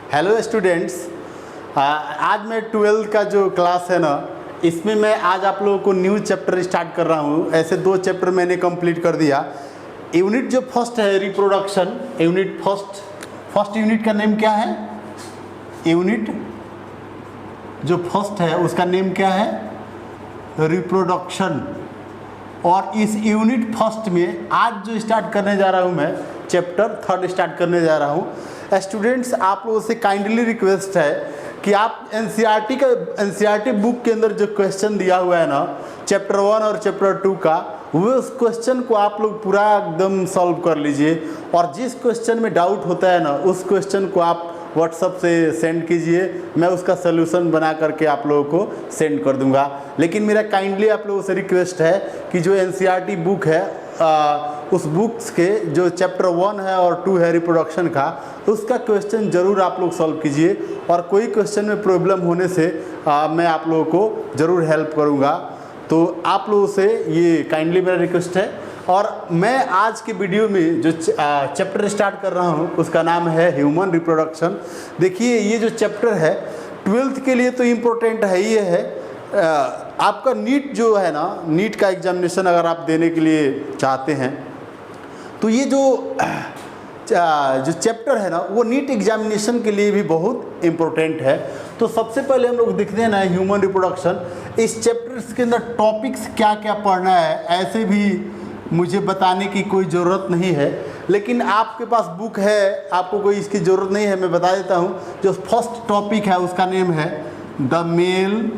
Hello students, आज मैं 12th का जो क्लास है ना, इसमें मैं आज आप लोगों को न्यू चैप्टर स्टार्ट कर रहा हूँ। ऐसे 2 चैप्टर मैंने कंप्लीट कर दिया। यूनिट जो फर्स्ट है रिप्रोडक्शन, यूनिट फर्स्ट यूनिट का नेम क्या है? यूनिट जो फर्स्ट है उसका नेम क्या है? रिप्रोडक्शन। और इस यूनिट फर्स्ट में आज जो स्टार्ट करने जा रहा हूँ मैं, चैप्टर 3 स्टार्ट करने जा रहा हूँ। स्टूडेंट्स, आप लोगों से काइंडली रिक्वेस्ट है कि आप एनसीईआरटी बुक के अंदर जो क्वेश्चन दिया हुआ है ना, चैप्टर 1 और चैप्टर 2 का, वो उस क्वेश्चन को आप लोग पूरा एकदम सॉल्व कर लीजिए। और जिस क्वेश्चन में डाउट होता है ना, उस क्वेश्चन को आप व्हाट्सएप से सेंड कीजिए, मैं उसका सलूशन बना करके आप लोगों को सेंड कर दूंगा। लेकिन मेरा काइंडली आप लोगों से रिक्वेस्ट है कि जो एनसीईआरटी बुक है, उस बुक्स के जो चैप्टर 1 है और 2 है रिप्रोडक्शन का, उसका क्वेश्चन ज़रूर आप लोग सॉल्व कीजिए। और कोई क्वेश्चन में प्रॉब्लम होने से मैं आप लोगों को ज़रूर हेल्प करूँगा। तो आप लोगों से ये काइंडली मेरा रिक्वेस्ट है। और मैं आज के वीडियो में जो चैप्टर स्टार्ट कर रहा हूँ उसका नाम है ह्यूमन रिप्रोडक्शन। देखिए, ये जो चैप्टर है 12th के लिए तो इम्पोर्टेंट है ही है। आपका नीट जो है ना, नीट का एग्जामिनेशन अगर आप देने के लिए चाहते हैं तो ये जो चैप्टर है ना, वो नीट एग्जामिनेशन के लिए भी बहुत इम्पोर्टेंट है। तो सबसे पहले हम लोग देखते हैं ना ह्यूमन रिप्रोडक्शन। इस चैप्टर के अंदर टॉपिक्स क्या क्या पढ़ना है, ऐसे भी मुझे बताने की कोई ज़रूरत नहीं है। लेकिन आपके पास बुक है, आपको कोई इसकी ज़रूरत नहीं है, मैं बता देता हूँ। जो फर्स्ट टॉपिक है उसका नेम है द मेल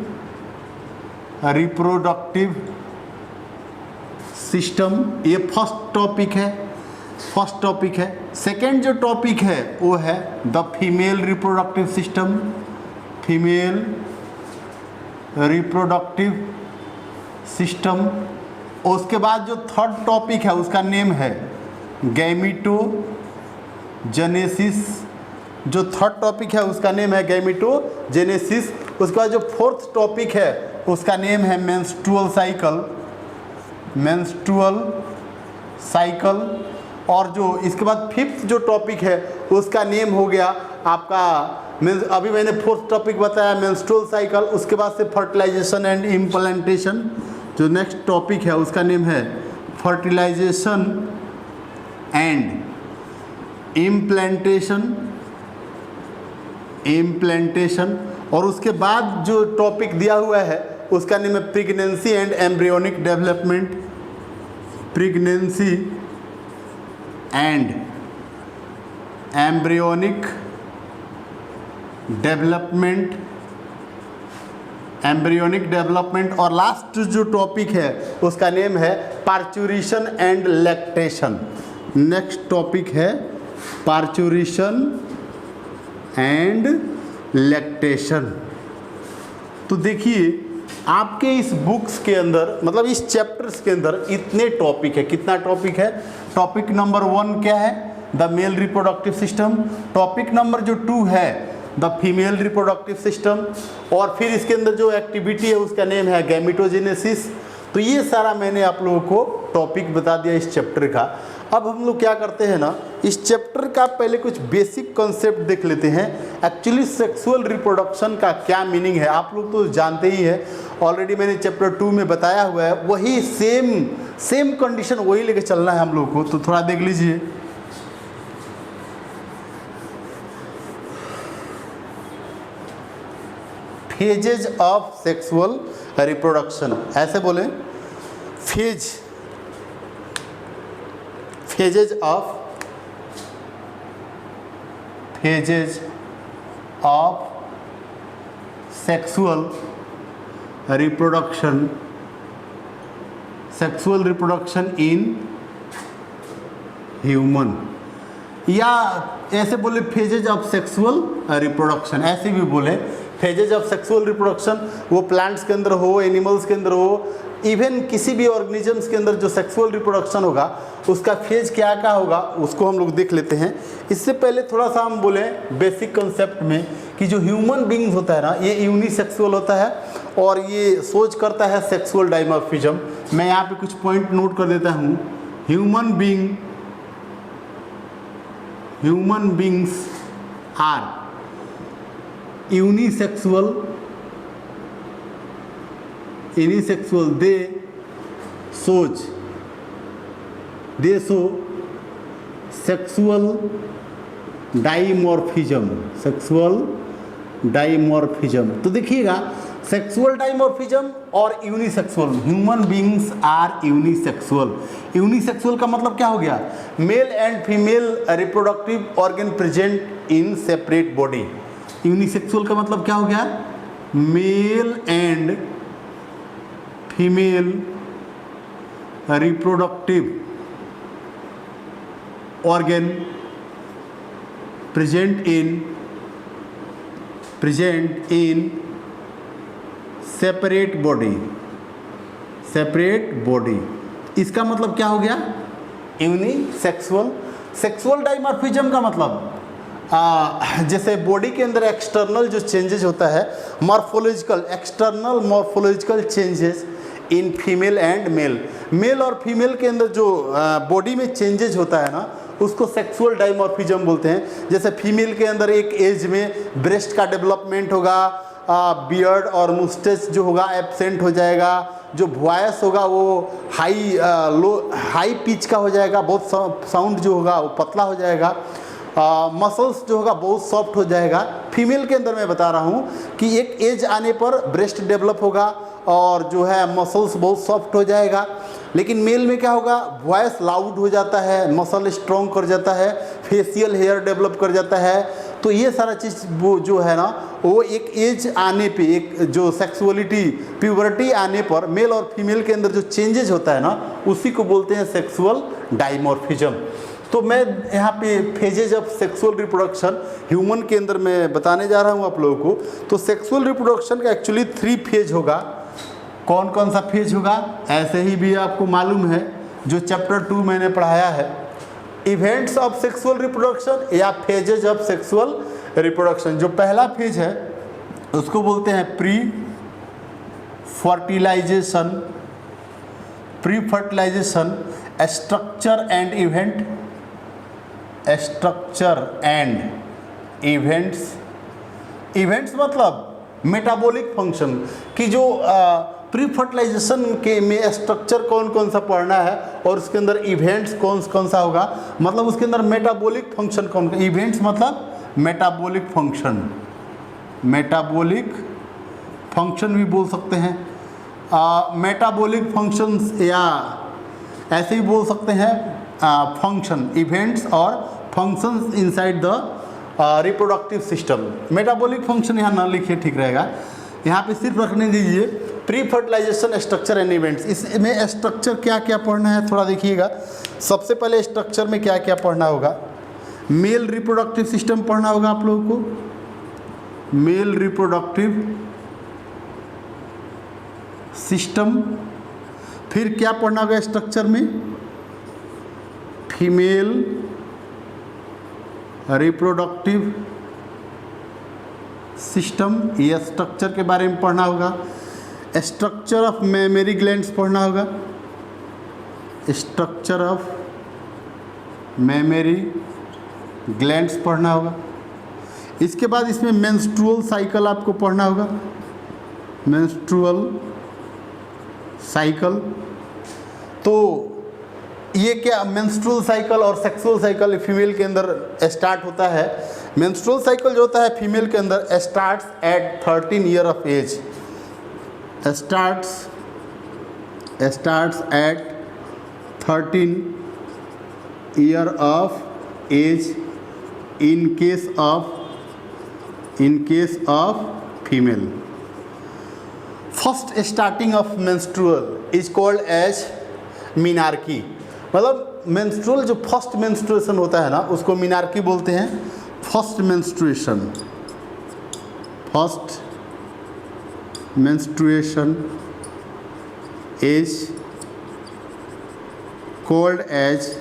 रिप्रोडक्टिव सिस्टम। ये फर्स्ट टॉपिक है। सेकेंड जो टॉपिक है वो है the female reproductive system, female reproductive system. उसके बाद जो थर्ड टॉपिक है उसका नेम है गैमीटोजेनेसिस। जो थर्ड टॉपिक है उसका नेम है गैमीटोजेनेसिस। उसके बाद जो फोर्थ टॉपिक है उसका नेम है मेंस्ट्रुअल साइकिल। और जो इसके बाद फिफ्थ जो टॉपिक है उसका नेम हो गया आपका, अभी मैंने फोर्थ टॉपिक बताया मेंस्ट्रुअल साइकिल। उसके बाद से फर्टिलाइजेशन एंड इम्प्लांटेशन। जो नेक्स्ट टॉपिक है उसका नेम है फर्टिलाइजेशन एंड इम्प्लांटेशन। और उसके बाद जो टॉपिक दिया हुआ है उसका नेम है pregnancy and embryonic development, pregnancy and embryonic development. और लास्ट जो टॉपिक है उसका नेम है parturition and lactation. Next topic है पार्चुरेशन एंड लैक्टेशन। तो देखिए, आपके इस बुक्स के अंदर, मतलब इस चैप्टर्स के अंदर इतने टॉपिक है। कितना टॉपिक है? टॉपिक नंबर 1 क्या है? The male reproductive system. Topic number जो 2 है द फीमेल रिप्रोडक्टिव सिस्टम। और फिर इसके अंदर जो एक्टिविटी है उसका नेम है गैमीटोजेनेसिस। तो ये सारा मैंने आप लोगों को टॉपिक बता दिया इस चैप्टर का। अब हम लोग क्या करते हैं ना, इस चैप्टर का पहले कुछ बेसिक कॉन्सेप्ट देख लेते हैं। एक्चुअली सेक्सुअल रिप्रोडक्शन का क्या मीनिंग है आप लोग तो जानते ही है, ऑलरेडी मैंने चैप्टर 2 में बताया हुआ है। वही सेम कंडीशन वही लेके चलना है हम लोग को। तो थोड़ा देख लीजिए। फेजेज ऑफ सेक्सुअल रिप्रोडक्शन, ऐसे बोले phases of sexual reproduction in human, या ऐसे बोले फेजेज ऑफ सेक्सुअल रिप्रोडक्शन, ऐसे भी बोले फेजेज ऑफ सेक्सुअल रिप्रोडक्शन। वो प्लांट्स के अंदर हो, एनिमल्स के अंदर हो, इवन किसी भी ऑर्गेनिजम्स के अंदर जो सेक्सुअल रिप्रोडक्शन होगा उसका फेज क्या क्या होगा उसको हम लोग देख लेते हैं। इससे पहले थोड़ा सा हम बोले बेसिक कंसेप्ट में कि जो ह्यूमन बीइंग्स होता है ना, ये यूनिसेक्सुअल होता है और ये सोच करता है सेक्सुअल डाइमॉर्फिज्म। मैं यहाँ पे कुछ पॉइंट नोट कर देता हूँ। Human beings are unisexual they show sexual dimorphism. तो देखिएगा, सेक्सुअल डाइमॉर्फिज्म और unisexual, human beings are unisexual का मतलब क्या हो गया? Male and female reproductive organ present in separate body. Unisexual का मतलब क्या हो गया? Male and female reproductive organ present in separate body. इसका मतलब क्या हो गया? यूनिसेक्सुअल। सेक्सुअल डाइमॉर्फिज्म का मतलब जैसे बॉडी के अंदर एक्सटर्नल जो चेंजेस होता है, external morphological changes in female and male और फीमेल के अंदर जो बॉडी में चेंजेस होता है ना, उसको सेक्सुअल डाइमॉर्फिज्म बोलते हैं। जैसे फीमेल के अंदर एक एज में ब्रेस्ट का डेवलपमेंट होगा, बियर्ड और मुस्टेच जो होगा एब्सेंट हो जाएगा, जो वॉइस होगा वो हाई पिच का हो जाएगा, बहुत साउंड जो होगा वो पतला हो जाएगा, मसल्स जो होगा बहुत सॉफ्ट हो जाएगा। फीमेल के अंदर मैं बता रहा हूँ कि एक एज आने पर ब्रेस्ट डेवलप होगा और जो है मसल्स बहुत सॉफ्ट हो जाएगा। लेकिन मेल में क्या होगा? वॉइस लाउड हो जाता है, मसल स्ट्रॉन्ग कर जाता है, फेशियल हेयर डेवलप कर जाता है। तो ये सारा चीज़ वो जो है ना, वो एक एज आने पे, एक जो सेक्सुअलिटी प्यूबर्टी आने पर मेल और फीमेल के अंदर जो चेंजेस होता है ना, उसी को बोलते हैं सेक्सुअल डाइमॉर्फिज्म। तो मैं यहाँ पे phases of sexual reproduction human के अंदर मैं बताने जा रहा हूँ आप लोगों को। तो सेक्सुअल रिप्रोडक्शन का एक्चुअली 3 फेज होगा। कौन कौन सा फेज होगा? ऐसे ही भी आपको मालूम है, जो चैप्टर 2 मैंने पढ़ाया है, इवेंट्स ऑफ सेक्सुअल रिप्रोडक्शन या फेजेज ऑफ सेक्सुअल रिप्रोडक्शन। जो पहला फेज है उसको बोलते हैं pre fertilisation, structure and events मतलब मेटाबॉलिक फंक्शन की जो प्री फर्टिलाइजेशन के में स्ट्रक्चर कौन कौन सा पढ़ना है और उसके अंदर इवेंट्स कौन कौन सा होगा, मतलब उसके अंदर मेटाबॉलिक फंक्शन कौन। इवेंट्स मतलब मेटाबॉलिक फंक्शन भी बोल सकते हैं, मेटाबॉलिक फंक्शंस या ऐसे ही बोल सकते हैं फंक्शन, इवेंट्स और functions inside the reproductive system. Metabolic function यहाँ ना लिखिए, ठीक रहेगा, यहाँ पे सिर्फ रखने दीजिए pre fertilisation, structure and events. इसमें स्ट्रक्चर क्या क्या पढ़ना है थोड़ा देखिएगा। सबसे पहले स्ट्रक्चर में क्या क्या पढ़ना होगा? मेल रिप्रोडक्टिव सिस्टम पढ़ना होगा आप लोगों को, मेल रिप्रोडक्टिव सिस्टम। फिर क्या पढ़ना होगा स्ट्रक्चर में? फीमेल रिप्रोडक्टिव सिस्टम, ये स्ट्रक्चर के बारे में पढ़ना होगा। स्ट्रक्चर ऑफ मेमरी ग्लैंड्स पढ़ना होगा, स्ट्रक्चर ऑफ मेमरी ग्लैंड्स पढ़ना होगा। इसके बाद इसमें मेंस्ट्रुअल साइकिल आपको पढ़ना होगा, मेंस्ट्रुअल साइकिल। तो ये क्या मेंस्ट्रुअल साइकिल और सेक्सुअल साइकिल फीमेल के अंदर स्टार्ट होता है। मेंस्ट्रुअल साइकिल जो होता है फीमेल के अंदर starts at 13 year of age, starts at 13 year of age in case of female. First starting of menstrual is called as menarche, मतलब मेंस्ट्रुअल जो फर्स्ट मेंस्ट्रुएशन होता है ना उसको मीनार्की बोलते हैं। First menstruation is called as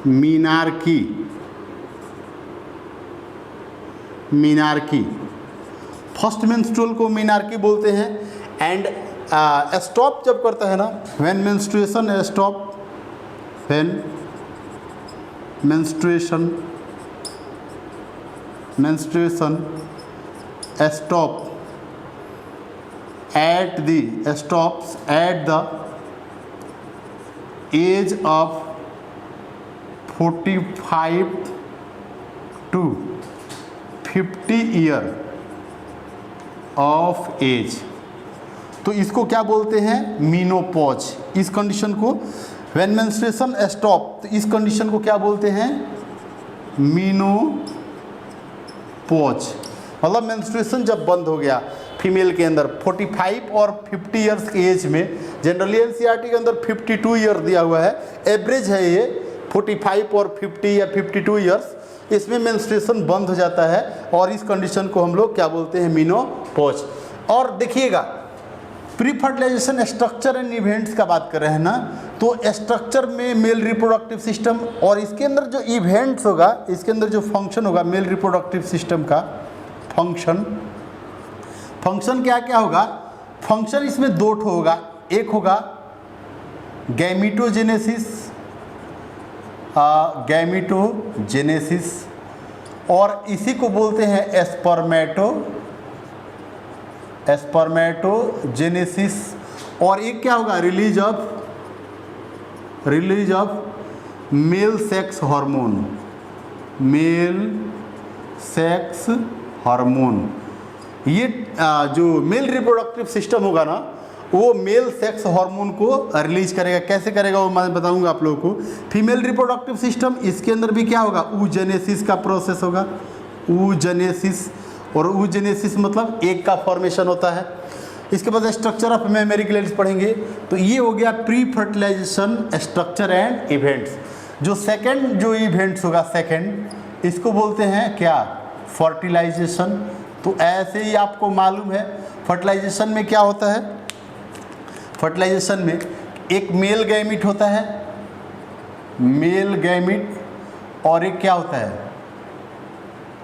menarche. First menstrual को menarche बोलते हैं। एंड स्टॉप जब करता है ना, when menstruation stop, when menstruation stops at the age of 45 to 50 year of age. तो इसको क्या बोलते हैं? मीनोपॉज। इस कंडीशन को व्हेन मेंस्ट्रुएशन स्टॉप, तो इस कंडीशन को क्या बोलते हैं? मीनोपॉज। मतलब मेंस्ट्रुएशन जब बंद हो गया फीमेल के अंदर 45 और 50 ईयर्स की एज में। जनरली एनसीईआरटी के अंदर 52 ईयर दिया हुआ है, एवरेज है ये 45 और 50 या 52 ईयर्स, इसमें मेंस्ट्रुएशन बंद हो जाता है और इस कंडीशन को हम लोग क्या बोलते हैं? मीनोपॉज। और देखिएगा pre fertilisation structure and events का बात कर रहे हैं ना, तो स्ट्रक्चर में मेल रिप्रोडक्टिव सिस्टम, और इसके अंदर जो इवेंट्स होगा, इसके अंदर जो फंक्शन होगा मेल रिप्रोडक्टिव सिस्टम का फंक्शन क्या क्या होगा? फंक्शन इसमें दो ठो होगा। एक होगा गैमीटोजेनेसिस और इसी को बोलते हैं स्पर्मेटोजेनेसिस। और एक क्या होगा? Release of male sex hormone. ये जो मेल रिप्रोडक्टिव सिस्टम होगा ना, वो मेल सेक्स हार्मोन को रिलीज करेगा। कैसे करेगा वो मैं बताऊंगा आप लोगों को। फीमेल रिप्रोडक्टिव सिस्टम, इसके अंदर भी क्या होगा? oogenesis का प्रोसेस होगा, oogenesis। और oogenesis मतलब एग का फॉर्मेशन होता है। इसके बाद स्ट्रक्चर ऑफ मेमरी ग्लैंड्स पढ़ेंगे। तो ये हो गया pre fertilisation structure and events. जो सेकेंड जो इवेंट्स होगा, सेकेंड, इसको बोलते हैं क्या? फर्टिलाइजेशन। तो ऐसे ही आपको मालूम है फर्टिलाइजेशन में क्या होता है? फर्टिलाइजेशन में एक मेल गैमिट होता है, मेल गैमिट, और एक क्या होता है?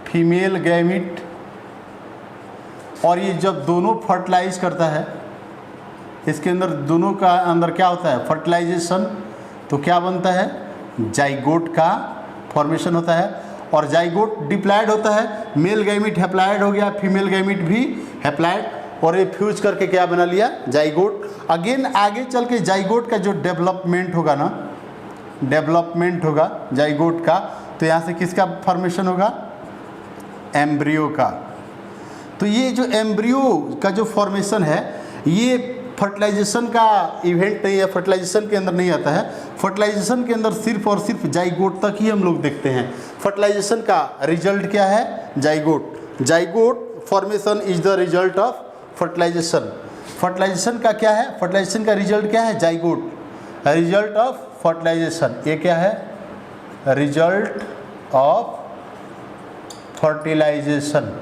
Female gamete. और ये जब दोनों फर्टिलाइज करता है, इसके अंदर दोनों का अंदर क्या होता है? फर्टिलाइजेशन। तो क्या बनता है? जाइगोट का फॉर्मेशन होता है। और जाइगोट डिप्लॉयड होता है, मेल गैमिट हैप्लॉयड हो गया, फीमेल गैमिट भी हैप्लॉयड, और ये फ्यूज करके क्या बना लिया? जाइगोट। अगेन आगे चल के जाइगोट का जो डेवलपमेंट होगा ना, डेवलपमेंट होगा जाइगोट का, तो यहाँ से किसका फॉर्मेशन होगा? एम्ब्रियो का। तो ये जो एम्ब्रियो का जो फॉर्मेशन है, ये फर्टिलाइजेशन का इवेंट नहीं है, फर्टिलाइजेशन के अंदर नहीं आता है। फर्टिलाइजेशन के अंदर सिर्फ और सिर्फ जाइगोट तक ही हम लोग देखते हैं। फर्टिलाइजेशन का रिजल्ट क्या है? Zygote. Zygote formation is the result of fertilisation. Fertilisation का क्या है? फर्टिलाइजेशन का रिजल्ट क्या है? जाइगोट। रिजल्ट ऑफ फर्टिलाइजेशन, ये क्या है? Result of fertilisation.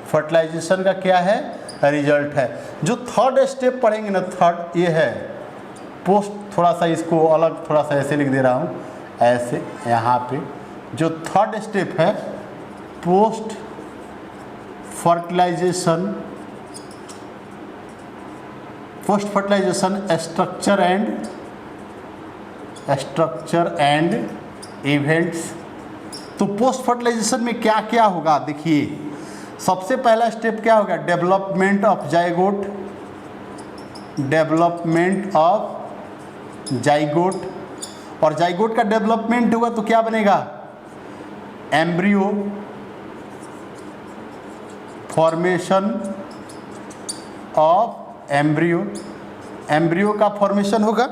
फर्टिलाइजेशन का क्या है? रिजल्ट है। जो थर्ड स्टेप पढ़ेंगे ना, थर्ड ये है पोस्ट, थोड़ा सा इसको अलग थोड़ा सा ऐसे लिख दे रहा हूँ, ऐसे यहाँ पे जो थर्ड स्टेप है post fertilisation structure and events. तो पोस्ट फर्टिलाइजेशन में क्या क्या होगा? देखिए सबसे पहला स्टेप क्या होगा? Development of zygote, development of zygote. और जाइगोट का डेवलपमेंट होगा तो क्या बनेगा? Embryo, formation of embryo, embryo का फॉर्मेशन होगा।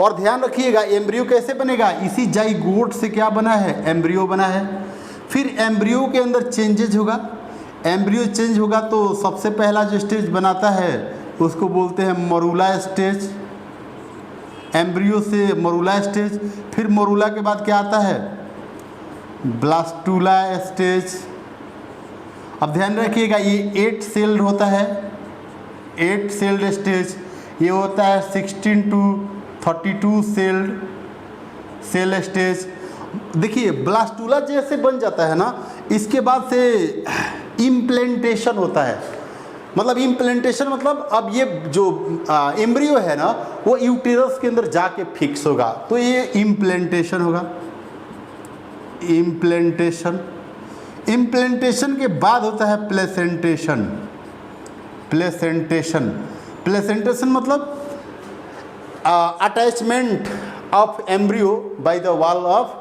और ध्यान रखिएगा एम्ब्रियो कैसे बनेगा? इसी जाइगोट से क्या बना है? एम्ब्रियो बना है। फिर एम्ब्रियो के अंदर चेंजेज होगा, एम्ब्रियो चेंज होगा तो सबसे पहला जो स्टेज बनाता है उसको बोलते हैं मरूला स्टेज। एम्ब्रियो से मरूला स्टेज, फिर मरूला के बाद क्या आता है? Blastula stage. अब ध्यान रखिएगा ये 8 सेल्ड होता है, 8 सेल्ड स्टेज। ये होता है 16 to 32 सेल स्टेज। देखिए ब्लास्टूला जैसे बन जाता है ना, इसके बाद से इम्प्लेंटेशन होता है। मतलब इम्प्लेंटेशन मतलब अब ये जो एम्ब्रियो है ना, वो यूटेरस के अंदर जाके फिक्स होगा, तो ये इम्प्लेंटेशन होगा। इम्प्लेंटेशन, इम्प्लेंटेशन के बाद होता है प्लेसेंटेशन। प्लेसेंटेशन, प्लेसेंटेशन मतलब attachment of embryo by the wall of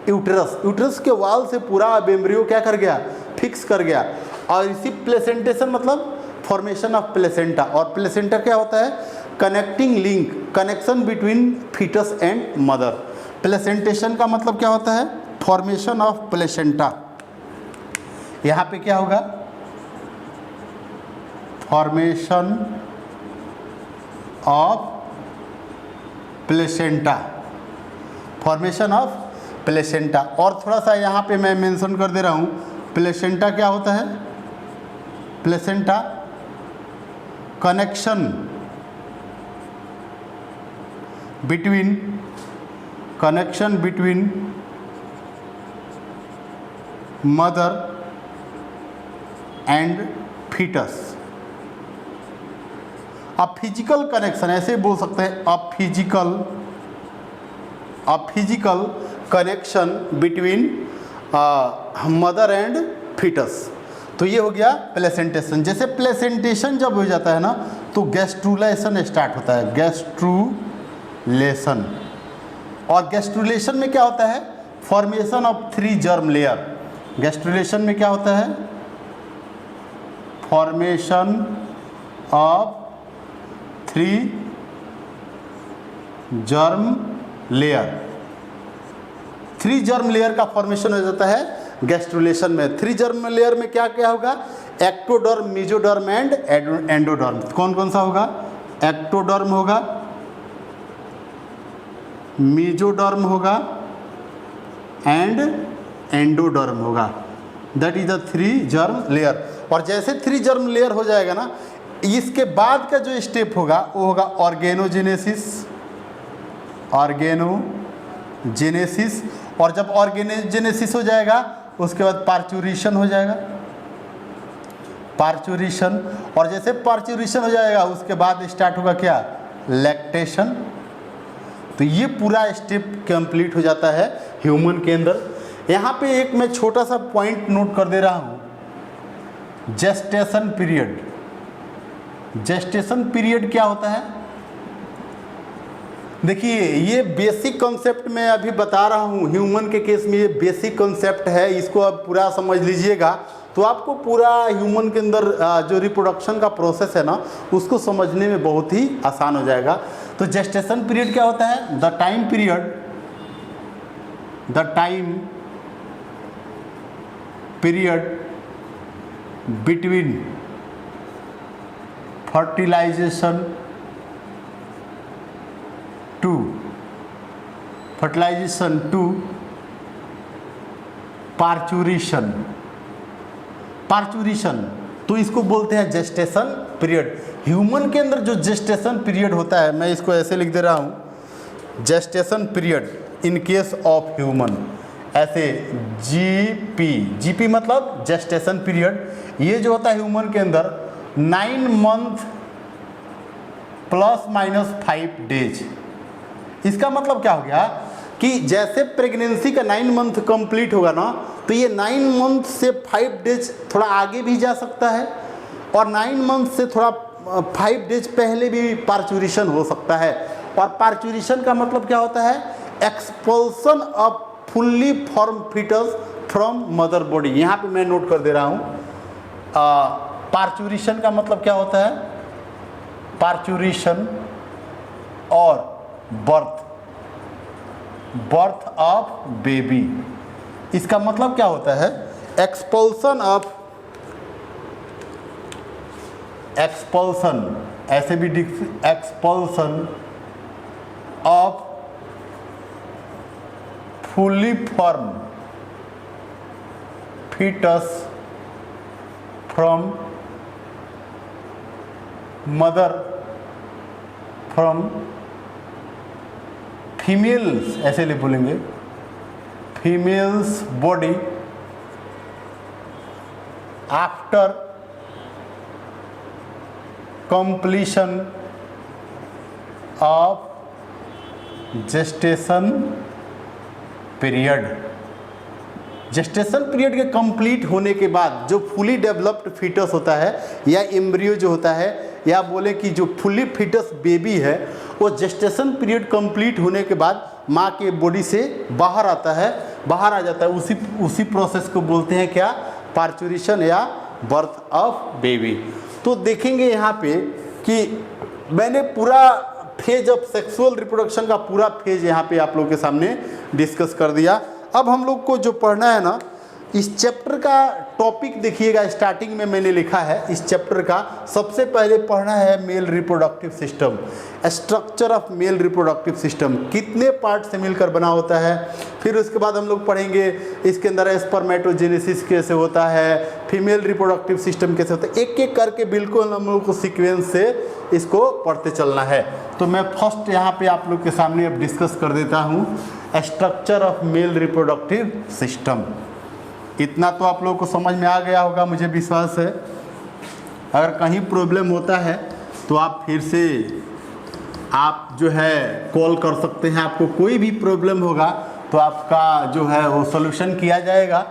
uterus. Uterus के वॉल से पूरा अब एम्ब्रियो क्या कर गया, फिक्स कर गया। और इसी प्लेसेंटेशन मतलब फॉर्मेशन ऑफ प्लेसेंटा। और प्लेसेंटा क्या होता है, connecting link, connection between foetus and mother. Placentation का मतलब क्या होता है, फॉर्मेशन ऑफ प्लेसेंटा। यहाँ पे क्या होगा, formation of placenta, formation of placenta. और थोड़ा सा यहाँ पे मैं मेंशन कर दे रहा हूँ, प्लेसेंटा क्या होता है, placenta connection between mother and foetus. अब फिजिकल कनेक्शन ऐसे बोल सकते हैं, अब physical connection between mother and foetus. तो ये हो गया प्लेसेंटेशन। जैसे प्लेसेंटेशन जब हो जाता है ना तो गैस्ट्रुलेशन स्टार्ट होता है, गैस्ट्रुलेशन। और गैस्ट्रुलेशन में क्या होता है, formation of 3 germ layer. Gastrulation में क्या होता है, formation of 3 germ layer. 3 germ layer का फॉर्मेशन हो जाता है गैस्ट्रुलेशन में। 3 जर्म लेयर में क्या क्या होगा, एक्टोडर्म, मेसोडर्म एंड एंडोडर्म। कौन कौन सा होगा, एक्टोडर्म होगा, मेसोडर्म होगा एंड एंडोडर्म होगा। That is the 3 germ layer. और जैसे 3 जर्म लेयर हो जाएगा ना, इसके बाद का जो स्टेप होगा वो होगा ऑर्गेनोजेनेसिस। ऑर्गेनोजेनेसिस, और जब ऑर्गेनोजेनेसिस हो जाएगा उसके बाद पार्चुरेशन हो जाएगा, पार्चुरेशन। और जैसे पार्चुरेशन हो जाएगा उसके बाद स्टार्ट होगा क्या, लैक्टेशन। तो ये पूरा स्टेप कंप्लीट हो जाता है ह्यूमन के अंदर। यहाँ पे एक मैं छोटा सा पॉइंट नोट कर दे रहा हूँ, जेस्टेशन पीरियड। जेस्टेशन पीरियड क्या होता है, देखिए ये बेसिक कॉन्सेप्ट मैं अभी बता रहा हूँ। ह्यूमन के केस में ये बेसिक कॉन्सेप्ट है, इसको अब पूरा समझ लीजिएगा तो आपको पूरा ह्यूमन के अंदर जो रिप्रोडक्शन का प्रोसेस है ना उसको समझने में बहुत ही आसान हो जाएगा। तो जेस्टेशन पीरियड क्या होता है, the time period between fertilisation to parturition. तो इसको बोलते हैं जेस्टेशन पीरियड। ह्यूमन के अंदर जो जेस्टेशन पीरियड होता है, मैं इसको ऐसे लिख दे रहा हूँ, gestation period in case of human, ऐसे जीपी मतलब जेस्टेशन पीरियड। ये जो होता है ह्यूमन के अंदर 9 मंथ ±5 डेज। इसका मतलब क्या हो गया कि जैसे प्रेगनेंसी का 9 मंथ कंप्लीट होगा ना तो ये 9 मंथ से 5 डेज थोड़ा आगे भी जा सकता है, और 9 मंथ से थोड़ा 5 डेज पहले भी पार्चुरेशन हो सकता है। और पार्चुरेशन का मतलब क्या होता है, expulsion of fully form foetus from mother body. यहाँ पे मैं नोट कर दे रहा हूँ, पार्चुरेशन का मतलब क्या होता है, पार्चुरेशन और बर्थ ऑफ बेबी। इसका मतलब क्या होता है, एक्सपल्सन ऐसे भी expulsion of fully form foetus from mother, from females, ऐसे ले बोलेंगे, females body after completion of gestation period। Gestation period के कंप्लीट होने के बाद जो फुली डेवलप्ड फीटस होता है या एम्ब्रियो जो होता है, या बोले कि जो फुली फीटस बेबी है, वो जेस्टेशन पीरियड कंप्लीट होने के बाद माँ के बॉडी से बाहर आता है, बाहर आ जाता है। उसी प्रोसेस को बोलते हैं क्या, पार्चुरेशन या बर्थ ऑफ बेबी। तो देखेंगे यहाँ पे कि मैंने पूरा फेज ऑफ सेक्सुअल रिप्रोडक्शन का पूरा फेज यहाँ पे आप लोगों के सामने डिस्कस कर दिया। अब हम लोग को जो पढ़ना है ना, इस चैप्टर का टॉपिक देखिएगा, स्टार्टिंग में मैंने लिखा है इस चैप्टर का सबसे पहले पढ़ना है male reproductive system, structure of male reproductive system, कितने पार्ट से मिलकर बना होता है। फिर उसके बाद हम लोग पढ़ेंगे इसके अंदर स्पर्मेटोजेनेसिस कैसे होता है, फीमेल रिप्रोडक्टिव सिस्टम कैसे होता है, एक एक करके बिल्कुल हम लोग को सीक्वेंस से इसको पढ़ते चलना है। तो मैं फर्स्ट यहाँ पे आप लोग के सामने अब डिस्कस कर देता हूँ structure of male reproductive system. इतना तो आप लोगों को समझ में आ गया होगा, मुझे विश्वास है। अगर कहीं प्रॉब्लम होता है तो आप फिर से आप जो है कॉल कर सकते हैं। आपको कोई भी प्रॉब्लम होगा तो आपका जो है वो सॉल्यूशन किया जाएगा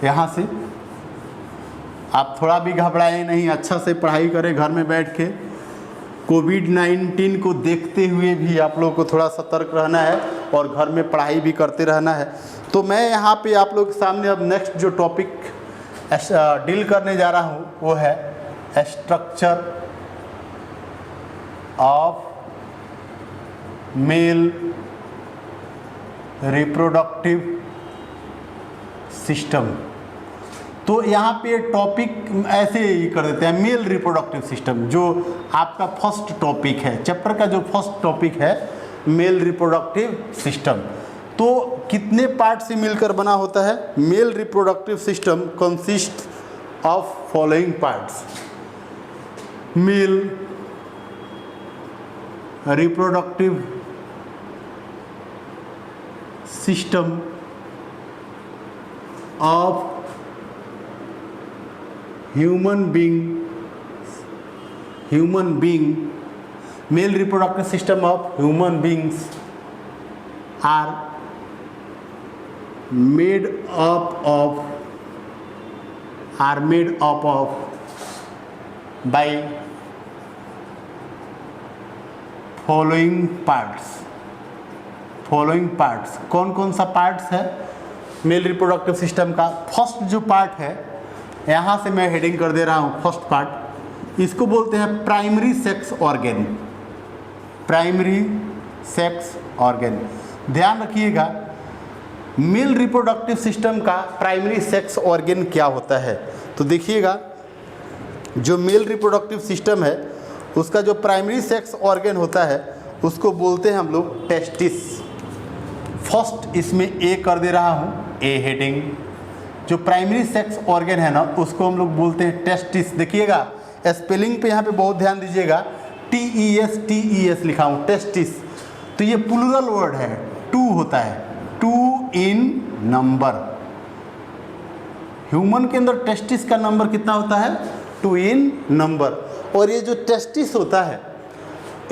यहाँ से। आप थोड़ा भी घबराएं नहीं, अच्छा से पढ़ाई करें घर में बैठ के। कोविड-19 को देखते हुए भी आप लोगों को थोड़ा सतर्क रहना है और घर में पढ़ाई भी करते रहना है। तो मैं यहाँ पे आप लोग के सामने अब नेक्स्ट जो टॉपिक डील करने जा रहा हूँ वो है structure of male reproductive system. तो यहाँ पे टॉपिक ऐसे ही कर देते हैं, मेल रिप्रोडक्टिव सिस्टम, जो आपका फर्स्ट टॉपिक है चैप्टर का, जो फर्स्ट टॉपिक है मेल रिप्रोडक्टिव सिस्टम। तो कितने पार्ट से मिलकर बना होता है? Male reproductive system consist of following parts: male reproductive system of human being, male reproductive system of human beings are made up of by following parts। कौन कौन सा पार्ट्स है मेल रिप्रोडक्टिव सिस्टम का? फर्स्ट जो part है, यहाँ से मैं हेडिंग कर दे रहा हूँ फर्स्ट पार्ट, इसको बोलते हैं primary sex organ. Primary sex organ, ध्यान रखिएगा मेल रिप्रोडक्टिव सिस्टम का प्राइमरी सेक्स ऑर्गेन क्या होता है। तो देखिएगा जो मेल रिप्रोडक्टिव सिस्टम है उसका जो प्राइमरी सेक्स ऑर्गेन होता है उसको बोलते हैं हम लोग टेस्टिस। फर्स्ट इसमें ए कर दे रहा हूँ, ए हेडिंग। जो प्राइमरी सेक्स ऑर्गन है ना उसको हम लोग बोलते हैं टेस्टिस। देखिएगा स्पेलिंग पे यहाँ पे बहुत ध्यान दीजिएगा, TES लिखा हूँ, टेस्टिस। तो ये प्लूरल वर्ड है, टू होता है, टू इन नंबर। ह्यूमन के अंदर टेस्टिस का नंबर कितना होता है? 2 इन नंबर। और ये जो टेस्टिस होता है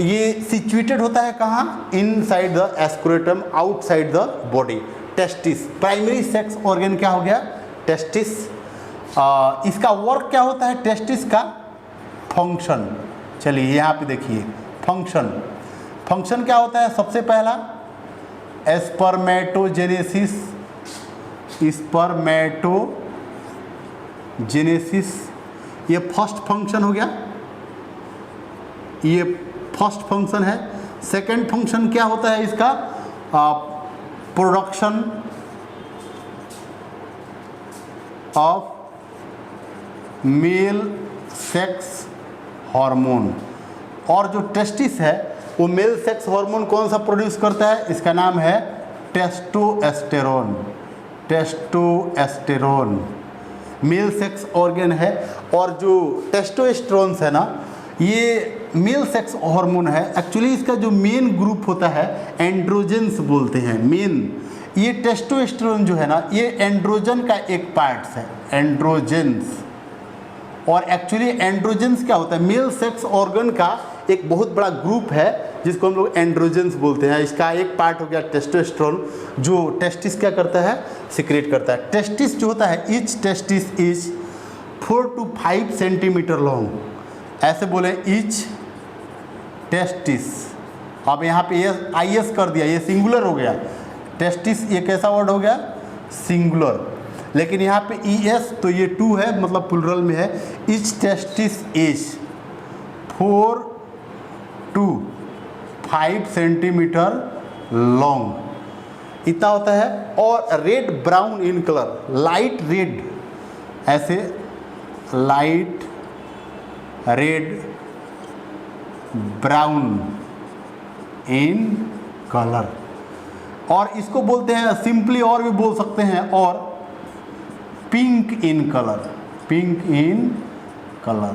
ये सिचुएटेड होता है कहाँ? Inside the scrotum, outside the body. Testis primary sex organ क्या हो गया? टेस्टिस। इसका वर्क क्या होता है? टेस्टिस का फंक्शन, चलिए यहाँ पे देखिए फंक्शन क्या होता है? सबसे पहला स्पर्मेटोजेनेसिस। ये फर्स्ट फंक्शन हो गया, ये फर्स्ट फंक्शन है। सेकंड फंक्शन क्या होता है इसका? Production of male sex hormone. और जो टेस्टिस है वो मेल सेक्स हार्मोन कौन सा प्रोड्यूस करता है? इसका नाम है टेस्टोस्टेरोन। मेल सेक्स ऑर्गन है। और जो टेस्टोस्टेरोन है ना, ये मेल सेक्स हार्मोन है। एक्चुअली इसका जो मेन ग्रुप होता है एंड्रोजेंस बोलते हैं मेन। ये टेस्टोस्टेरोन जो है ना ये एंड्रोजन का एक पार्ट है, एंड्रोजेंस। और एक्चुअली एंड्रोजेंस क्या होता है? मेल सेक्स ऑर्गन का एक बहुत बड़ा ग्रुप है जिसको हम लोग एंड्रोजेंस बोलते हैं। इसका एक पार्ट हो गया टेस्टोस्टेरोन, जो टेस्टिस क्या करता है, सिक्रेट करता है। टेस्टिस जो होता है, each testis is 4 to 5 centimetre long, ऐसे बोले ईच टेस्टिस। अब यहाँ पे ये IS कर दिया, ये सिंगुलर हो गया, टेस्टिस ये कैसा वर्ड हो गया, सिंगुलर। लेकिन यहाँ पे ES तो ये 2 है, मतलब प्लुरल में है। Each testis is 4 to 5 centimetre long, इतना होता है। और red brown in colour, light red, ऐसे light red brown in colour. और इसको बोलते हैं सिंपली, और भी बोल सकते हैं, और pink in colour, pink in colour.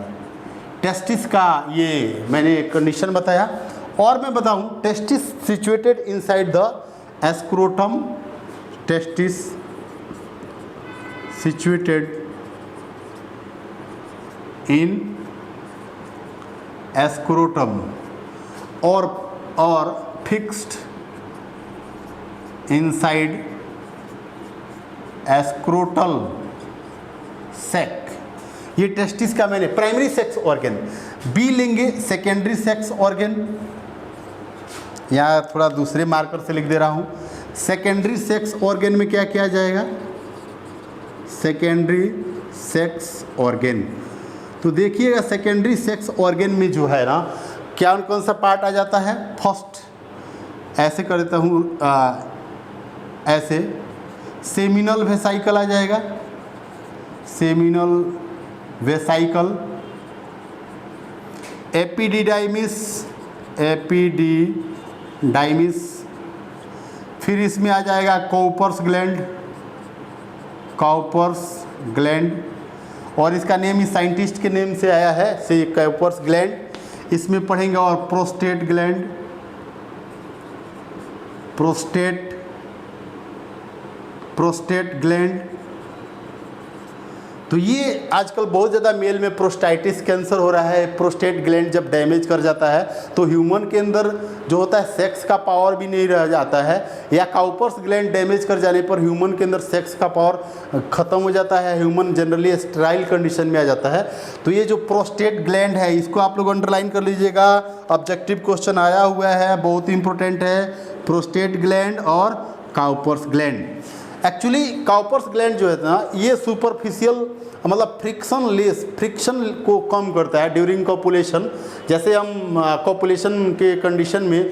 Testis का ये मैंने कंडीशन बताया। और मैं बताऊं, testis situated inside the scrotum, testis situated in scrotum और फिक्स्ड इनसाइड एस्क्रोटल सेक। ये टेस्टिस का मैंने प्राइमरी सेक्स ऑर्गन। बी लेंगे सेकेंडरी सेक्स ऑर्गन, यहाँ थोड़ा दूसरे मार्कर से लिख दे रहा हूँ। सेकेंडरी सेक्स ऑर्गन में क्या किया जाएगा, सेकेंडरी सेक्स ऑर्गन। तो देखिएगा सेकेंडरी सेक्स ऑर्गन में जो है ना, क्या कौन सा पार्ट आ जाता है, फर्स्ट ऐसे कर देता हूँ, ऐसे सेमिनल वेसाइकल आ जाएगा, सेमिनल वेसाइकल। Epididymis, epididymis. फिर इसमें आ जाएगा कॉपर्स ग्लैंड, कॉपर्स ग्लैंड, और इसका नेम इस साइंटिस्ट के नेम से आया है, से कॉपर्स ग्लैंड। इसमें पढ़ेंगे। और प्रोस्टेट ग्लैंड, प्रोस्टेट ग्लैंड। तो ये आजकल बहुत ज़्यादा मेल में प्रोस्टाइटिस कैंसर हो रहा है। प्रोस्टेट ग्लैंड जब डैमेज कर जाता है तो ह्यूमन के अंदर जो होता है सेक्स का पावर भी नहीं रह जाता है, या काउपर्स ग्लैंड डैमेज कर जाने पर ह्यूमन के अंदर सेक्स का पावर ख़त्म हो जाता है, ह्यूमन जनरली स्टेराइल कंडीशन में आ जाता है। तो ये जो प्रोस्टेट ग्लैंड है, इसको आप लोग अंडरलाइन कर लीजिएगा, ऑब्जेक्टिव क्वेश्चन आया हुआ है, बहुत इंपॉर्टेंट है। प्रोस्टेट ग्लैंड और Cowper's gland. Actually Cowper's gland जो है ना, ये सुपरफिशियल मतलब फ्रिक्शन को कम करता है ड्यूरिंग कॉपुलेशन। जैसे हम कॉपुलेशन के कंडीशन में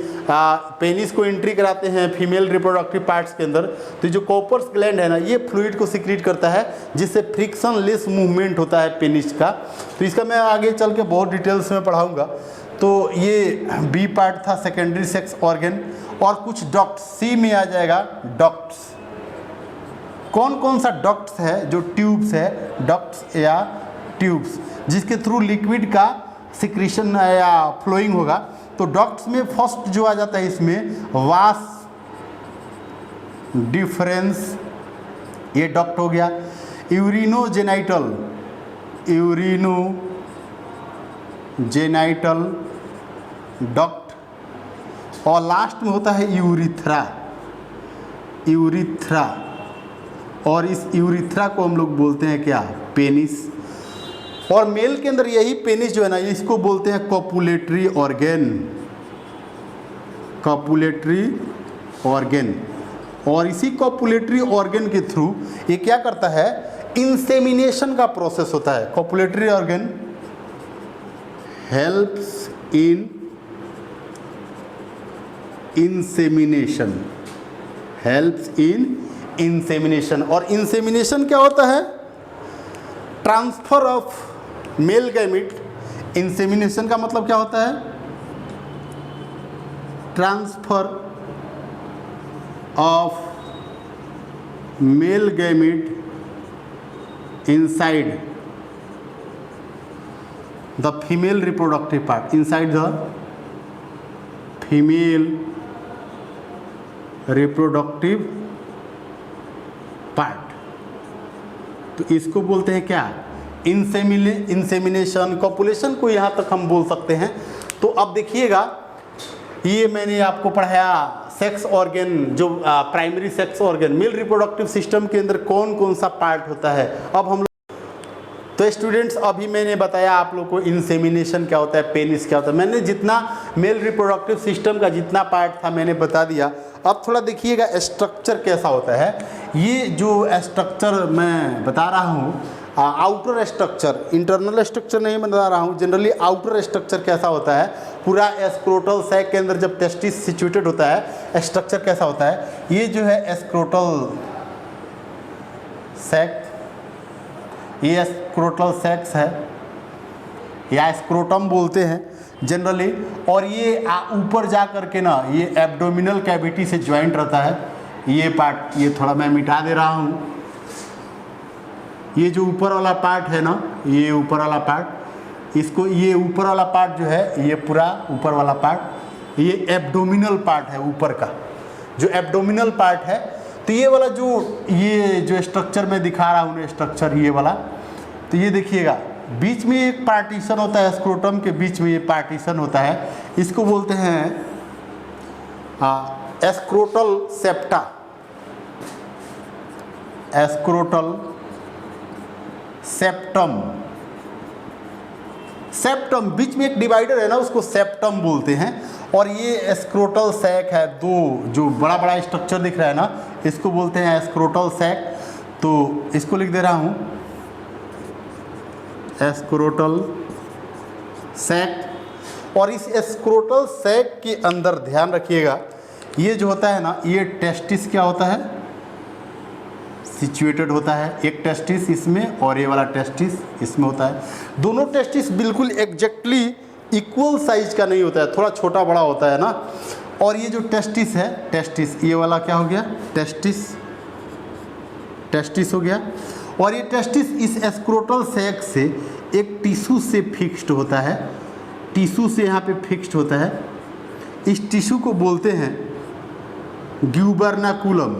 पेनिस को एंट्री कराते हैं फीमेल रिप्रोडक्टिव पार्ट्स के अंदर, तो जो काउपर्स ग्लैंड है ना, ये फ्लूइड को सिक्रीट करता है, जिससे फ्रिक्शन लेस मूवमेंट होता है पेनिस का। तो इसका मैं आगे चल के बहुत डिटेल्स में पढ़ाऊँगा। तो ये बी पार्ट था, सेकेंडरी सेक्स ऑर्गन। और कुछ डक्ट्स, सी में आ जाएगा डक्ट्स। कौन कौन सा डक्ट्स है, जो ट्यूब्स है, डक्ट्स या ट्यूब्स, जिसके थ्रू लिक्विड का सिक्रीशन या फ्लोइंग होगा। तो डक्ट्स में फर्स्ट जो आ जाता है इसमें वास डिफरेंस, ये डक्ट हो गया। Urinogenital, urinogenital duct. और लास्ट में होता है यूरिथ्रा, यूरिथ्रा। और इस यूरिथ्रा को हम लोग बोलते हैं क्या, पेनिस। और मेल के अंदर यही पेनिस जो है ना, इसको बोलते हैं कॉपुलेटरी ऑर्गन, कॉपुलेटरी ऑर्गन। और इसी कॉपुलेटरी ऑर्गन के थ्रू ये क्या करता है, इंसेमिनेशन का प्रोसेस होता है। Copulatory organ helps in insemination, helps in insemination. और इंसेमिनेशन क्या होता है, transfer of male gamete. Insemination का मतलब क्या होता है, transfer of male gamete inside the female reproductive part, inside the female reproductive part. तो इसको बोलते हैं क्या, इंसेमिनेशन। कॉपुलेशन को यहाँ तक हम बोल सकते हैं। तो अब देखिएगा, ये मैंने आपको पढ़ाया सेक्स ऑर्गन, जो primary sex organ, male reproductive system के अंदर कौन कौन सा पार्ट होता है। अब हम लोग, तो स्टूडेंट्स अभी मैंने बताया आप लोग को इंसेमिनेशन क्या होता है, पेनिस क्या होता है, मैंने जितना मेल रिप्रोडक्टिव सिस्टम का जितना पार्ट था मैंने बता दिया। अब थोड़ा देखिएगा स्ट्रक्चर कैसा होता है। ये जो स्ट्रक्चर मैं बता रहा हूँ, आउटर स्ट्रक्चर, इंटरनल स्ट्रक्चर नहीं बता रहा हूँ, जनरली आउटर स्ट्रक्चर कैसा होता है, पूरा स्क्रोटल सैक के अंदर जब टेस्टिस सिचुएटेड होता है, स्ट्रक्चर कैसा होता है। ये जो है स्क्रोटल सैक, ये स्क्रोटल सैक्स है या स्क्रोटम बोलते हैं जनरली, और ये ऊपर जा करके ना ये एब्डोमिनल कैविटी से ज्वाइंट रहता है। ये पार्ट, ये थोड़ा मैं मिटा दे रहा हूँ, ये जो ऊपर वाला पार्ट है ना, ये ऊपर वाला पार्ट, इसको, ये ऊपर वाला पार्ट जो है, ये पूरा ऊपर वाला पार्ट, ये एब्डोमिनल पार्ट है ऊपर का, जो एब्डोमिनल पार्ट है। तो ये वाला ये जो स्ट्रक्चर मैं दिखा रहा हूँ, स्ट्रक्चर ये वाला, तो ये देखिएगा बीच में एक पार्टीशन होता है, स्क्रोटम के बीच में ये पार्टीशन होता है, इसको बोलते हैं scrotal septa, scrotal septum. Septum बीच में एक डिवाइडर है ना, उसको सेप्टम बोलते हैं। और ये स्क्रोटल सैक है, दो जो बड़ा बड़ा स्ट्रक्चर दिख रहा है ना, इसको बोलते हैं स्क्रोटल सैक। तो इसको लिख दे रहा हूँ, स्क्रोटल सैक। और इस स्क्रोटल सैक के अंदर ध्यान रखिएगा, ये जो होता है ना, ये टेस्टिस क्या होता है, सिचुएटेड होता है। एक टेस्टिस इसमें और ये वाला टेस्टिस इसमें होता है। दोनों टेस्टिस बिल्कुल एग्जैक्टली इक्वल साइज का नहीं होता है, थोड़ा छोटा बड़ा होता है ना। और ये जो टेस्टिस है, टेस्टिस ये वाला क्या हो गया, टेस्टिस, टेस्टिस हो गया। और ये टेस्टिस इस स्क्रोटल सैक से एक टिश्यू से फिक्स्ड होता है, टिश्यू से यहाँ पे फिक्स्ड होता है। इस टिश्यू को बोलते हैं ग्यूबर्नाकुलम,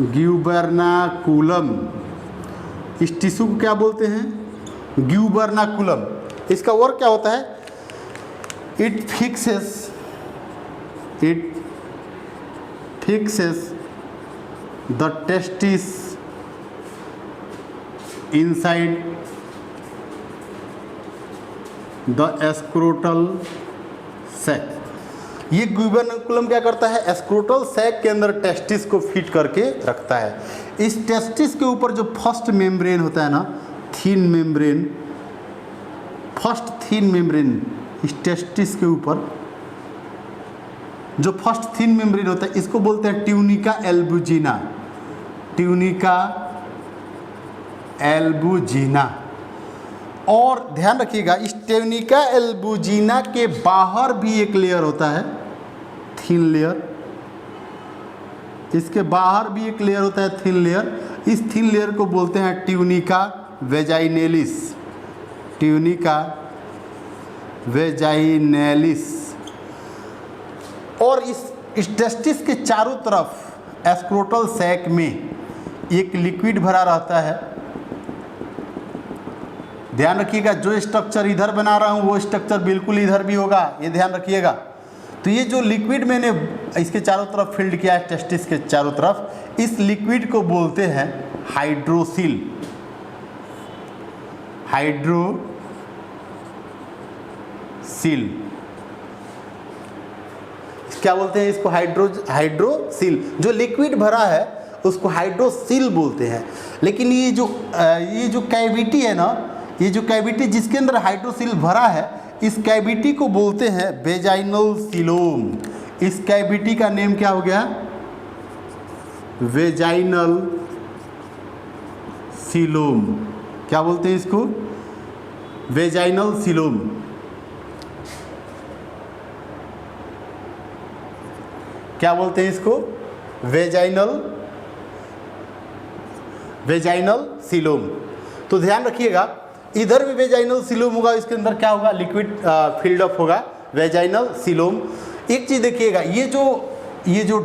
ग्यूबर्नाकुलम। इस टिश्यू को क्या बोलते हैं, ग्यूबर्नाकुलम। इसका वर्क क्या होता है, it fixes the testis inside the scrotal sac. ये ग्यूबर्नाकुलम क्या करता है, स्क्रोटल सैक के अंदर टेस्टिस को फिट करके रखता है। इस टेस्टिस के ऊपर जो फर्स्ट मेम्ब्रेन होता है ना, थीन मेम्ब्रेन, फर्स्ट थीन मेम्ब्रेन, इस टेस्टिस के ऊपर जो फर्स्ट थीन मेम्ब्रेन होता है, इसको बोलते हैं ट्यूनिका एल्बुजिना, ट्यूनिका एल्बुजिना। और ध्यान रखिएगा, इस ट्यूनिका एल्बुजिना के बाहर भी एक लेयर होता है, थीन लेयर। इसके बाहर भी एक लेयर होता है, थीन लेयर। इस थीन लेयर को बोलते हैं ट्यूनिका वेजाइनेलिस, ट्यूनिका वेजाइनेलिस। और इस टेस्टिस के चारों तरफ स्क्रोटल सैक में एक लिक्विड भरा रहता है। ध्यान रखिएगा, जो स्ट्रक्चर इधर बना रहा हूँ वो स्ट्रक्चर बिल्कुल इधर भी होगा, ये ध्यान रखिएगा। तो ये जो लिक्विड मैंने इसके चारों तरफ फिल्ड किया है, टेस्टिस के चारों तरफ, इस लिक्विड को बोलते हैं हाइड्रोसिल, हाइड्रोसिल। क्या बोलते हैं इसको, हाइड्रोसिल। जो लिक्विड भरा है उसको हाइड्रोसिल बोलते हैं। लेकिन ये जो कैविटी है ना, ये जो कैविटी जिसके अंदर हाइड्रोसिल भरा है, इस कैविटी को बोलते हैं वेजाइनल सीलोम। इस कैविटी का नेम क्या हो गया, वेजाइनल सीलोम। क्या बोलते हैं इसको, वेजाइनल सीलोम। क्या बोलते हैं इसको, वेजाइनल सीलोम। तो ध्यान रखिएगा, इधर भी वेजाइनल सीलोम होगा, इसके अंदर क्या होगा, लिक्विड फील्ड अप होगा, वेजाइनल सीलोम। एक चीज देखिएगा, ये जो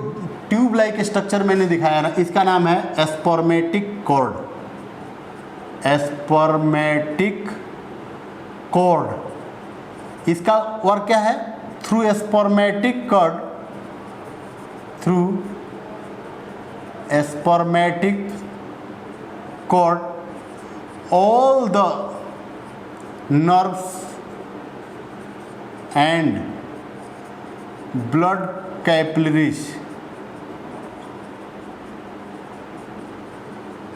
ट्यूब लाइक स्ट्रक्चर मैंने दिखाया ना, इसका नाम है स्पर्मेटिक कॉर्ड, स्पर्मेटिक कॉर्ड। इसका वर्क क्या है? Through spermatic cord, through spermatic cord all the nerves and blood capillaries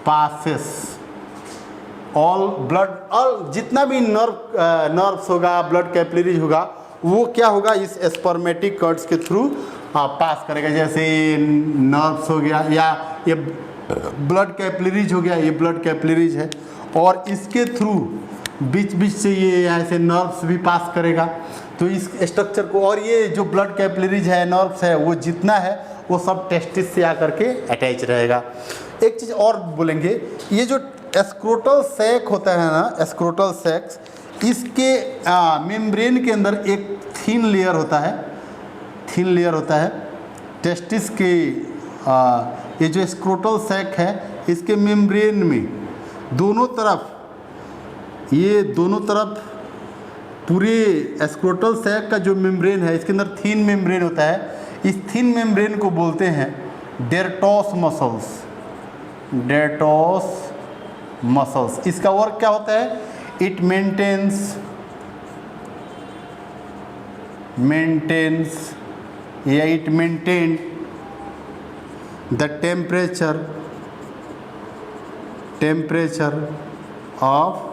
passes all जितना भी नर्व्स होगा, ब्लड कैपिलरीज होगा, वो क्या होगा? इस स्पर्मेटिक कॉर्ड्स के थ्रू पास करेगा। जैसे नर्व्स हो गया या ये ब्लड कैपिलरीज हो गया, ये ब्लड कैपिलरीज है और इसके थ्रू बीच बीच से ये ऐसे नर्व्स भी पास करेगा। तो इस स्ट्रक्चर को, और ये जो ब्लड कैपिलरीज है, नर्व्स है, वो जितना है वो सब टेस्टिस से आकर के अटैच रहेगा। एक चीज़ और बोलेंगे, ये जो स्क्रोटल सैक होता है ना, स्क्रोटल सैक्स, इसके मेम्ब्रेन के अंदर एक थिन लेयर होता है, थिन लेयर होता है। टेस्टिस के ये जो स्क्रोटल सैक है, इसके मेम्ब्रेन में दोनों तरफ, ये दोनों तरफ पूरे स्क्रोटल सैक का जो मेम्ब्रेन है, इसके अंदर थिन मेम्ब्रेन होता है। इस थिन मेम्ब्रेन को बोलते हैं डेर्टोस मसल्स, डेर्टोस मसल्स। इसका वर्क क्या होता है? इट मेंटेन्स या it maintain the temperature of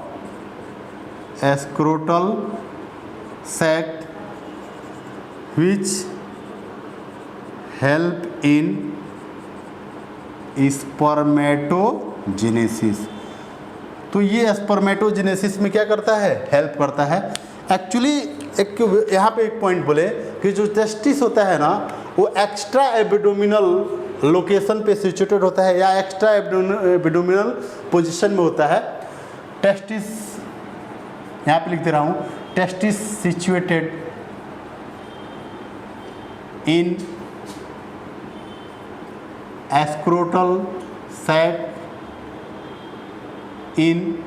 scrotal sac which help in spermatogenesis। तो ये स्पर्मेटोजेनेसिस में क्या करता है? हेल्प करता है। एक्चुअली एक यहाँ पे एक पॉइंट बोले कि जो टेस्टिस होता है ना, वो एक्स्ट्रा एब्डोमिनल लोकेशन पे सिचुएटेड होता है या एक्स्ट्रा एब्डोमिनल पोजीशन में होता है। टेस्टिस यहाँ पे लिख दे रहा हूँ, testis situated in scrotal sac in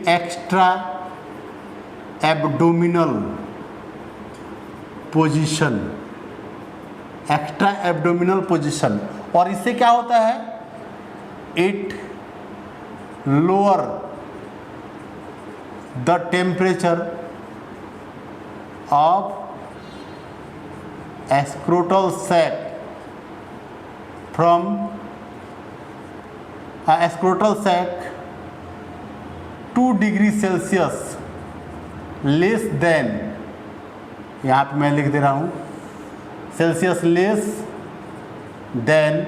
extra abdominal position, extra abdominal position. और इससे क्या होता है? It lower the temperature of scrotal sac from scrotal sac 2 degree celsius less than, यहाँ पे मैं लिख दे रहा हूँ, celsius less than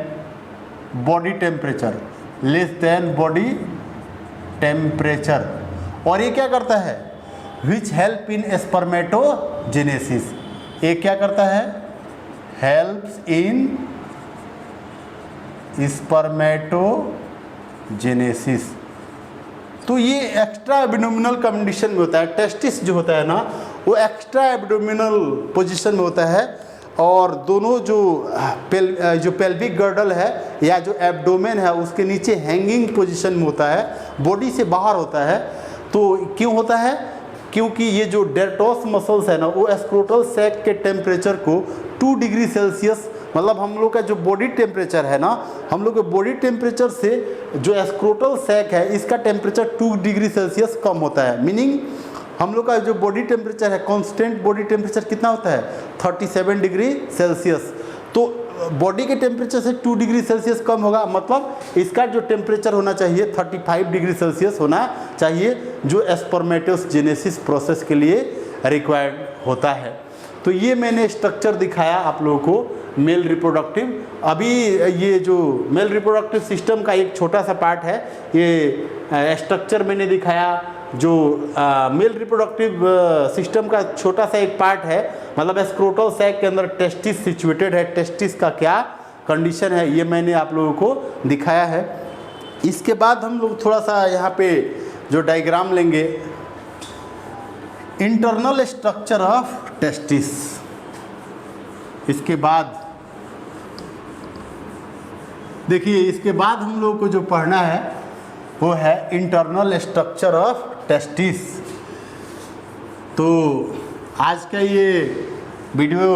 body temperature, less than body temperature. और ये क्या करता है? Which help in spermatogenesis. ये क्या करता है? Helps in spermatogenesis. तो ये एक्स्ट्रा एब्डोमिनल कंडीशन में होता है। टेस्टिस जो होता है ना, वो एक्स्ट्रा एब्डोमिनल पोजीशन में होता है और दोनों जो पेल्विक गर्डल है या जो एब्डोमेन है उसके नीचे हैंगिंग पोजीशन में होता है, बॉडी से बाहर होता है। तो क्यों होता है? क्योंकि ये जो डेर्टोस मसल्स है ना, वो स्क्रोटल सैक के टेम्परेचर को 2 डिग्री सेल्सियस, मतलब हम लोग का जो बॉडी टेम्परेचर है ना, हम लोग के बॉडी टेम्परेचर से जो स्क्रोटल सैक है इसका टेम्परेचर 2 डिग्री सेल्सियस कम होता है। मीनिंग हम लोग का जो बॉडी टेम्परेचर है, कांस्टेंट बॉडी टेम्परेचर कितना होता है? 37 डिग्री सेल्सियस। तो बॉडी के टेम्परेचर से 2 डिग्री सेल्सियस कम होगा, मतलब इसका जो टेम्परेचर होना चाहिए 35 डिग्री सेल्सियस होना चाहिए, जो स्पर्मेटोजेनेसिस प्रोसेस के लिए रिक्वायर्ड होता है। तो ये मैंने स्ट्रक्चर दिखाया आप लोगों को मेल रिप्रोडक्टिव। अभी ये जो मेल रिप्रोडक्टिव सिस्टम का एक छोटा सा पार्ट है, ये स्ट्रक्चर मैंने दिखाया। जो मेल रिप्रोडक्टिव सिस्टम का छोटा सा एक पार्ट है, मतलब स्क्रोटल सैक के अंदर टेस्टिस सिचुएटेड है, टेस्टिस का क्या कंडीशन है ये मैंने आप लोगों को दिखाया है। इसके बाद हम लोग थोड़ा सा यहाँ पे जो डायग्राम लेंगे, इंटरनल स्ट्रक्चर ऑफ टेस्टिस। इसके बाद देखिए, इसके बाद हम लोगों को जो पढ़ना है वो है इंटरनल स्ट्रक्चर ऑफ टेस्टिस। तो आज का ये वीडियो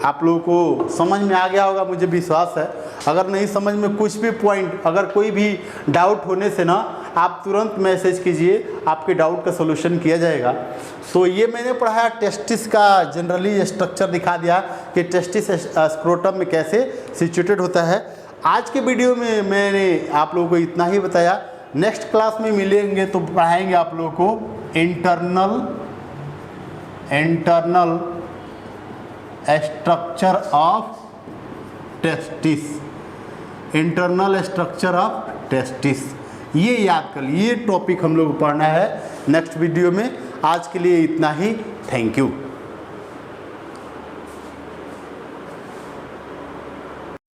आप लोगों को समझ में आ गया होगा, मुझे विश्वास है। अगर नहीं समझ में कुछ भी पॉइंट, अगर कोई भी डाउट होने से ना, आप तुरंत मैसेज कीजिए, आपके डाउट का सलूशन किया जाएगा। तो ये मैंने पढ़ाया टेस्टिस का जनरली स्ट्रक्चर दिखा दिया कि टेस्टिस स्क्रोटम में कैसे सिचुएटेड होता है। आज के वीडियो में मैंने आप लोगों को इतना ही बताया। नेक्स्ट क्लास में मिलेंगे तो पढ़ाएंगे आप लोगों को internal structure of testis, internal structure of testis, ये याद कर लीजिए। ये टॉपिक हम लोग को पढ़ना है नेक्स्ट वीडियो में। आज के लिए इतना ही, थैंक यू।